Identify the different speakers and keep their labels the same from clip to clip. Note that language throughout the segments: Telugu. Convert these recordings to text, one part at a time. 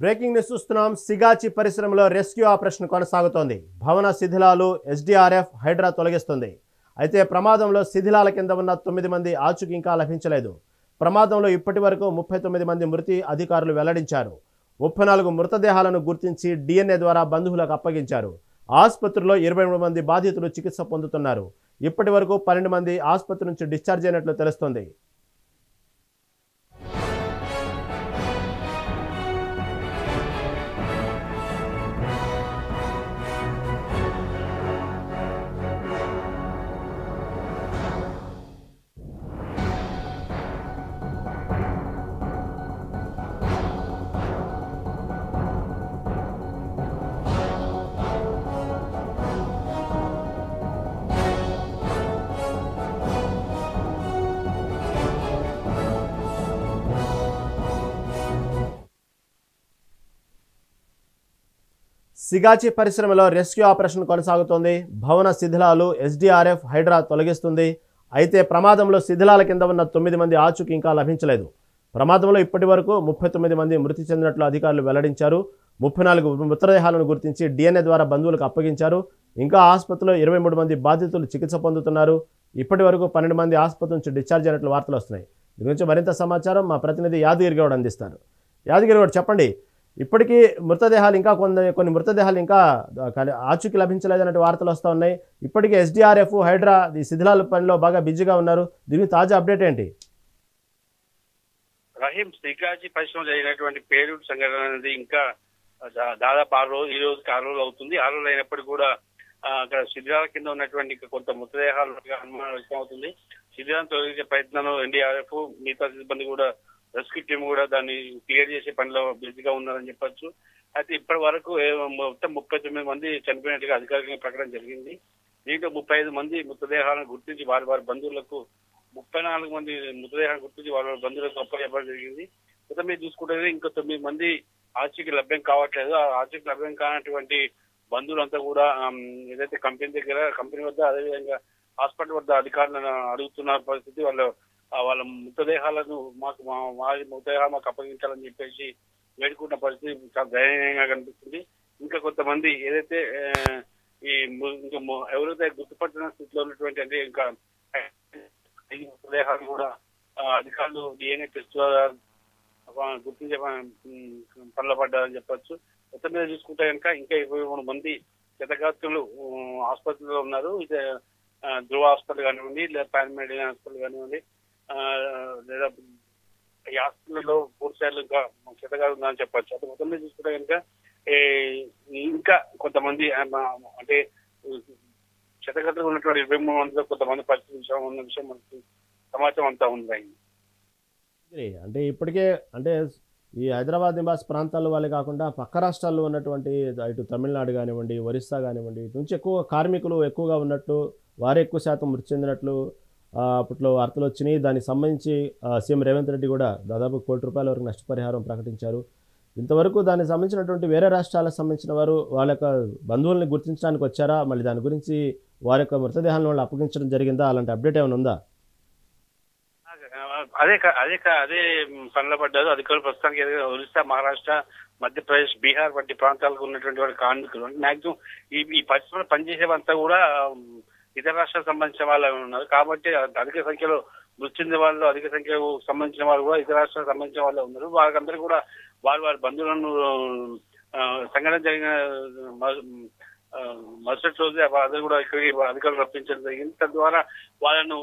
Speaker 1: బ్రేకింగ్ న్యూస్ చూస్తున్నాం. సిగాచి పరిశ్రమలో రెస్క్యూ ఆపరేషన్ కొనసాగుతోంది. భవన శిథిలాలు ఎస్డీఆర్ఎఫ్ హైడ్రా తొలగిస్తుంది. అయితే ప్రమాదంలో శిథిలాల కింద ఉన్న 9 మంది ఆచూకీ ఇంకా లభించలేదు. ప్రమాదంలో ఇప్పటి వరకు 39 మంది మృతి అధికారులు వెల్లడించారు. 34 మృతదేహాలను గుర్తించి DNA ద్వారా బంధువులకు అప్పగించారు. ఆసుపత్రిలో 23 మంది బాధితులు చికిత్స పొందుతున్నారు. ఇప్పటి వరకు 12 మంది ఆసుపత్రి నుంచి డిశ్చార్జ్ అయినట్లు తెలుస్తోంది. సిగాచి పరిశ్రమలో రెస్క్యూ ఆపరేషన్ కొనసాగుతోంది. భవన శిథిలాలు ఎస్డీఆర్ఎఫ్ హైడ్రా తొలగిస్తుంది. అయితే ప్రమాదంలో శిథిలాల కింద ఉన్న 9 మంది ఆచూకీ ఇంకా లభించలేదు. ప్రమాదంలో ఇప్పటి వరకు 39 మంది మృతి చెందినట్లు అధికారులు వెల్లడించారు. 34 మృతదేహాలను గుర్తించి DNA ద్వారా బంధువులకు అప్పగించారు. ఇంకా ఆసుపత్రిలో 23 మంది బాధితులు చికిత్స పొందుతున్నారు. ఇప్పటి వరకు 12 మంది ఆసుపత్రి నుంచి డిశ్చార్జ్ అయినట్లు వార్తలు వస్తున్నాయి. దీని గురించి మరింత సమాచారం మా ప్రతినిధి యాదగిరి గౌడ్ అందిస్తారు. యాదగిరి గౌడ్, చెప్పండి. ఇప్పటికీ మృతదేహాలు ఇంకా కొన్ని మృతదేహాలు ఇంకా ఆచూకీ లభించలేదన్నట్టు వార్తలు వస్తూ ఉన్నాయి. ఇప్పటికీ ఎస్డీఆర్ఎఫ్ హైడ్రా ఈ శిథిలాల పనిలో బాగా బిజీగా ఉన్నారు. దీని తాజా అప్డేట్ ఏంటి?
Speaker 2: రహీం, సిగాచి పరిశ్రమ జరిగినటువంటి పేలుడు సంఘటన అనేది ఇంకా దాదాపు 6 రోజులు, ఈ రోజుకి 6 రోజులు అవుతుంది. 6 రోజులు అయినప్పటికీ కూడా అక్కడ శిథిలాల కింద ఉన్నటువంటి కొంత మృతదేహాలు అనుమానం వ్యక్తం అవుతుంది. శిథిలాలను తొలగించే ప్రయత్నంలో ఎన్డీఆర్ఎఫ్ మిగతా సిబ్బంది కూడా, రెస్క్యూ టీం కూడా దాన్ని క్లియర్ చేసే పనిలో బిజీగా ఉన్నారని చెప్పొచ్చు. అయితే ఇప్పటి వరకు మొత్తం 39 మంది చనిపోయినట్టుగా అధికారికంగా ప్రకటన జరిగింది. దీంట్లో 35 మంది మృతదేహాలను గుర్తించి వారి బంధువులకు, 34 మంది మృతదేహాలను గుర్తించి వారి బంధువులకు అప్పచెప్పడం జరిగింది. మొత్తం మీద చూసుకుంటే ఇంకో 9 మంది ఆచూకీ లభ్యం కావట్లేదు. ఆ ఆచూకీ లభ్యం కానటువంటి బంధువులంతా కూడా ఏదైతే కంపెనీ వద్ద, అదేవిధంగా హాస్పిటల్ వద్ద అధికారులను అడుగుతున్న పరిస్థితి. వాళ్ళ మృతదేహాలను మృతదేహాలు మాకు అప్పగించాలని చెప్పేసి వేడుకున్న పరిస్థితి చాలా దయనీయంగా కనిపిస్తుంది. ఇంకా కొంతమంది ఏదైతే ఎవరైతే గుర్తుపట్టిన స్థితిలో ఉన్నటువంటి, అంటే ఇంకా మృతదేహాలు కూడా అధికారులు DNA టెస్ట్ గుర్తించే పనులు పడ్డారని చెప్పొచ్చు. మొత్తం మీద చూసుకుంటే కనుక ఇంకా 23 మంది క్షతగాత్రులు ఆసుపత్రిలో ఉన్నారు. ఇదే ధృవ హాస్పిటల్ కానివ్వండి, లేదా పారామెడికల్ హాస్పిటల్ కానివ్వండి, లేదా ఈ హాస్పిటల్లో పూర్తిస్థాయిలో ఇంకా క్షతగా ఉందని చెప్పచ్చు. అది మొత్తం మీద చూసుకుంటే కనుక ఇంకా కొంతమంది అంటే క్షతగాత్రులు ఉన్నటువంటి 23 మందిలో కొంతమంది పరిస్థితి ఉన్న విషయం మనకి సమాచారం అంతా ఉంది.
Speaker 1: అంటే ఇప్పటికే అంటే ఈ హైదరాబాద్ నివాస ప్రాంతాల వాళ్ళే కాకుండా పక్క రాష్ట్రాల్లో ఉన్నటువంటి ఇటు తమిళనాడు కానివ్వండి, ఒరిస్సా కానివ్వండి, ఇటు నుంచి ఎక్కువ కార్మికులు ఎక్కువగా ఉన్నట్టు, వారే ఎక్కువ శాతం మృతి చెందినట్లు అప్పట్లో వార్తలు వచ్చినాయి. దానికి సంబంధించి సీఎం రేవంత్ రెడ్డి కూడా దాదాపు ₹1 కోటి వరకు నష్టపరిహారం ప్రకటించారు. ఇంతవరకు దానికి సంబంధించినటువంటి వేరే రాష్ట్రాలకు సంబంధించిన వారు వాళ్ళ యొక్క బంధువుల్ని గుర్తించడానికి వచ్చారా? మళ్ళీ దాని గురించి వారి యొక్క మృతదేహాలను వాళ్ళు అప్పగించడం జరిగిందా? అలాంటి అప్డేట్ ఏమైనా ఉందా?
Speaker 2: అదే పనులు పడ్డారు అధికారులు. ప్రస్తుతానికి ఒరిస్సా, మహారాష్ట్ర, మధ్యప్రదేశ్, బీహార్ వంటి ప్రాంతాలకు ఉన్నటువంటి వాళ్ళ కార్మికులు మాక్సిమం ఈ పరిశ్రమలో పనిచేసేవంతా కూడా ఇతర రాష్ట్రాలకు సంబంధించిన వాళ్ళు ఉన్నారు. కాబట్టి అధిక సంఖ్యలో మృతి చెందిన వాళ్ళు, అధిక సంఖ్యకు సంబంధించిన వాళ్ళు కూడా ఇతర రాష్ట్రాలకు సంబంధించిన వాళ్ళే ఉన్నారు. వాళ్ళందరూ కూడా వారి బంధువులను సంఘటన జరిగిన మరుసటి రోజు అందరూ కూడా ఇక్కడికి అధికారులు రప్పించడం జరిగింది. తద్వారా వాళ్ళను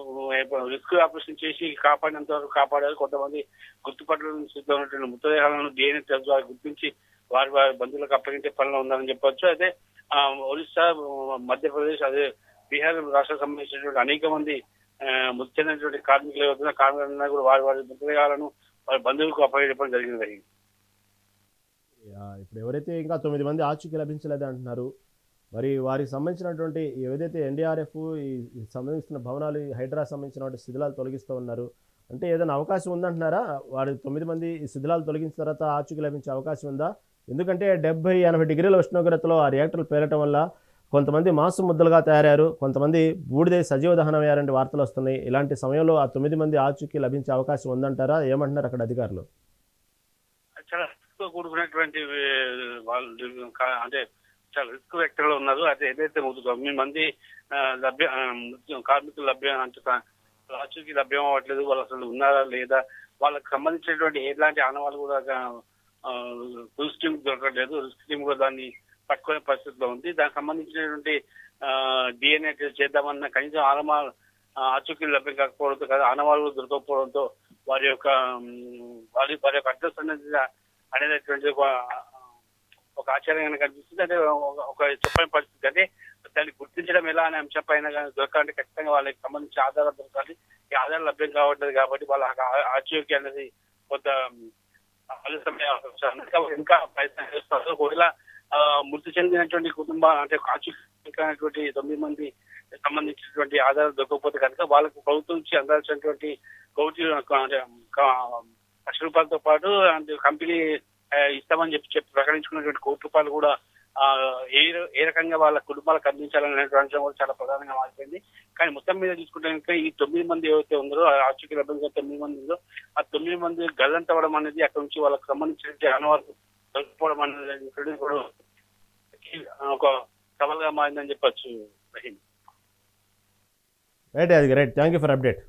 Speaker 2: రెస్క్యూ ఆపరేషన్ చేసి కాపాడినంత వరకు కాపాడారు. కొంతమంది గుర్తుపట్టడం మృతదేహాలను DNA టెస్ట్ ద్వారా గుర్తించి వారి బంధువులకు అప్పగించే పనిలో ఉందని చెప్పొచ్చు. అయితే ఒరిస్సా, మధ్యప్రదేశ్, అదే బీహార్ రాష్ట్రాలకు సంబంధించినటువంటి అనేక మంది మృతి చెందినటువంటి కార్మికులను కూడా వారి మృతదేహాలను వారి బంధువులకు అప్పగించడం జరిగింది.
Speaker 1: ఇప్పుడు ఎవరైతే ఇంకా 9 మంది ఆచూకీ లభించలేదు అంటున్నారు, మరి వారికి సంబంధించినటువంటి ఏదైతే ఎన్డీఆర్ఎఫ్ ఈ సంబంధించిన భవనాలు, హైడ్రా సంబంధించిన శిథిలాలు తొలగిస్తూ ఉన్నారు అంటే ఏదైనా అవకాశం ఉందంటున్నారా? వారి 9 మంది ఈ శిథిలాలు తొలగించిన తర్వాత ఆచూకీ లభించే అవకాశం ఉందా? ఎందుకంటే 70-80 డిగ్రీల ఉష్ణోగ్రతలో ఆ రియాక్టర్లు పేలటం వల్ల కొంతమంది మాంసం ముద్దలుగా తయారయ్యారు, కొంతమంది బూడిదే సజీవ దహనం అయ్యారంటే వార్తలు వస్తున్నాయి. ఇలాంటి సమయంలో ఆ 9 మంది ఆచూకీ లభించే అవకాశం ఉందంటారా? ఏమంటున్నారు అక్కడ అధికారులు?
Speaker 2: రిస్క్ తో కూడుకున్నటువంటి వాళ్ళు అంటే చాలా రిస్క్ వ్యక్తులు ఉన్నారు. అయితే ఏదైతే 9 మంది కార్మికులు లభ్యం అంటే ఆచూకీ లభ్యం అవ్వట్లేదు. వాళ్ళు అసలు ఉన్నారా లేదా, వాళ్ళకి సంబంధించినటువంటి ఎలాంటి ఆనవాళ్ళు కూడా రిస్క్ టీమ్ దొరకట్లేదు. రిస్క్ టీమ్ కూడా దాన్ని పట్టుకునే పరిస్థితిలో ఉంది. దానికి సంబంధించినటువంటి DNA చేద్దామన్న కనీసం ఆచూకీలు లభ్యం కాకపోవడంతో కదా, ఆనవాళ్ళు దొరకకపోవడంతో వారి యొక్క అడ్రస్ అనేటువంటి ఒక ఆశ్చర్యంగా కనిపిస్తుంది. అంటే ఒక చెప్పని పరిస్థితి. అంటే దాన్ని గుర్తించడం ఎలా అనే అంశం పైన దొరకాలంటే ఖచ్చితంగా వాళ్ళకి సంబంధించి ఆధారాలు దొరకాలి. ఈ ఆధారాలు లభ్యం కావట్లేదు కాబట్టి వాళ్ళ ఆచూకీ అనేది కొంత ఆలస్యం ఇంకా ప్రయత్నం చేస్తారు. ఒకవేళ మృతి చెందినటువంటి కుటుంబం అంటే ఆచూకీ 9 మంది సంబంధించినటువంటి ఆధారాలు దొరకకపోతే కనుక వాళ్ళకు ప్రభుత్వం నుంచి అందాల్సినటువంటి ₹1,00,000తో పాటు కంపెనీ ఇస్తామని చెప్పి ప్రకటించుకున్నటువంటి ₹1,00,00,000 కూడా ఏ రకంగా వాళ్ళ కుటుంబాలకు అందించాలనేటువంటి అంశం కూడా చాలా ప్రధానంగా మారిపోయింది. కానీ మొత్తం మీద చూసుకుంటే ఈ 9 మంది ఏవైతే ఉందో ఆచూకీ లభ్యంగా 9 మంది ఉందో ఆ 9 మంది గల్లంతవడం అనేది అక్కడ నుంచి వాళ్ళకి సంబంధించిన ఆనవాళ్ళు దొరకపోవడం అనేది కూడా ఒక సవాల్గా మారిందని చెప్పొచ్చు. రహీం.
Speaker 1: రైట్, అది right. Thank you for update.